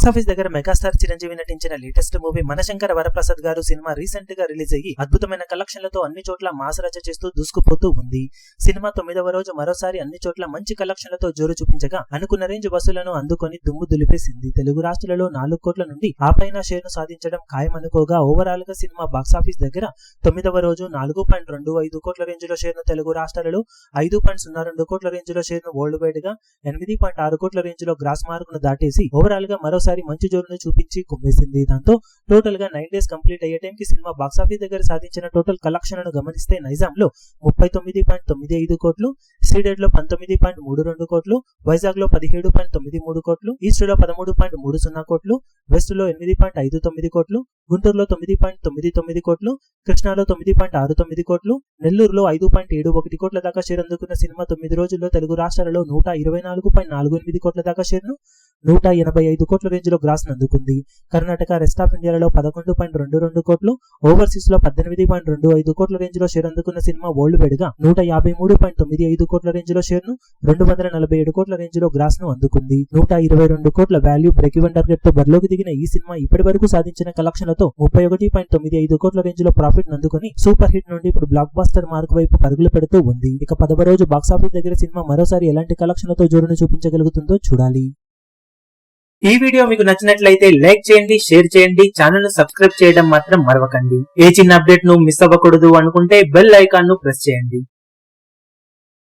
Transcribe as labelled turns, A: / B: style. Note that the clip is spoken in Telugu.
A: బాక్సాఫీస్ దగ్గర మెగాస్టార్ చిరంజీవి నటించిన లేటెస్ట్ మూవీ మనశంకర వరప్రసాద్ గారు సినిమా రీసెంట్ గా రిలీజ్ అయ్యి అద్భుతమైన కలెక్షన్లతో అన్ని చోట్ల మాస్ రచ్చ చేస్తూ దూసుకుపోతూ ఉంది. సినిమా 9వ రోజు మరోసారి అన్ని చోట్ల మంచి కలెక్షన్లతో జోరు చూపించగా అనుకున్న రేంజ్ వసూలను అందుకొని దుమ్ము దులిపేసింది. తెలుగు రాష్ట్రాలలో 4 కోట్ల నుండి ఆపైన షేర్ను సాధించడం ఖాయమనుకోగా ఓవరాల్ గా సినిమా బాక్సాఫీస్ దగ్గర 9వ రోజు 4.25 కోట్ల రేంజ్ లో షేర్ను తెలుగు రాష్ట్రాలలో, 5.02 కోట్ల రేంజ్ లో షేర్ను వరల్డ్ వైడ్ గా, 8.6 కోట్ల రేంజ్ లో గ్రాస్ మార్క్ ను దాటేసి ఓవరాల్ గా మరోసారి మంచి జోరును చూపించి కుమ్మేసింది. దాంతో టోటల్ గా 9 డేస్ కంప్లీట్ అయ్యే టైంకి సినిమా బాక్సాఫీస్ దగ్గర సాధించిన టోటల్ కలెక్షన్లను గమనిస్తే నైజాం లో 39.95 కోట్లు, సీడెడ్ లో 19.32 కోట్లు, వైజాగ్ లో 17.93 కోట్లు, ఈస్ట్ లో 13.30 కోట్లు, వెస్ట్ లో 8.59 కోట్లు, గుంటూరులో 9.99 కోట్లు, కృష్ణాలో 9.69 కోట్లు, నెల్లూరులో 5.71 కోట్ల దాకా షేర్ అందుకున్న సినిమా 9 రోజుల్లో తెలుగు రాష్ట్రాలలో 124.48 కోట్ల దాకా షేర్ను, 185 కోట్ల రేంజ్ లో గ్రాస్ అందుకుంది. కర్ణాటక, రెస్ట్ ఆఫ్ ఇండియాలో 11.22 కోట్లు, ఓవర్సీస్ లో 18.25 కోట్ల రేంజ్ లో షేర్ అందుకున్న సినిమా వరల్డ్ వైడ్ గా 153.95 కోట్ల రేంజ్ లో షేర్ ను, 247 కోట్ల రేంజ్ లో గ్రాస్ ను అందుకుంది. 122 కోట్ల వాల్యూ బ్రేక్ ఈవెన్ టార్గెట్ తో బరిలోకి దిగిన ఈ సినిమా ఇప్పటి వరకు సాధించిన కలెక్షన్లతో 31.95 కోట్ల రేంజ్ లో ప్రాఫిట్ అందుకుని సూపర్ హిట్ నుండి ఇప్పుడు బ్లాక్ బాస్టర్ మార్క్ వైపు పరుగులు పెడుతూ ఉంది. ఇక 10వ రోజు బాక్సాఫీస్ దగ్గర సినిమా మరోసారి ఎలాంటి కలెక్షన్లతో జోరును చూపించగలుగుతుందో చూడాలి.
B: ఈ వీడియో మీకు నచ్చినట్లయితే లైక్ చేయండి, షేర్ చేయండి, ఛానల్ ను సబ్స్క్రైబ్ చేయడం మాత్రం మరవకండి. ఏ చిన్న అప్డేట్ ను మిస్ అవ్వకూడదు అనుకుంటే బెల్ ఐకాన్ ను ప్రెస్ చేయండి.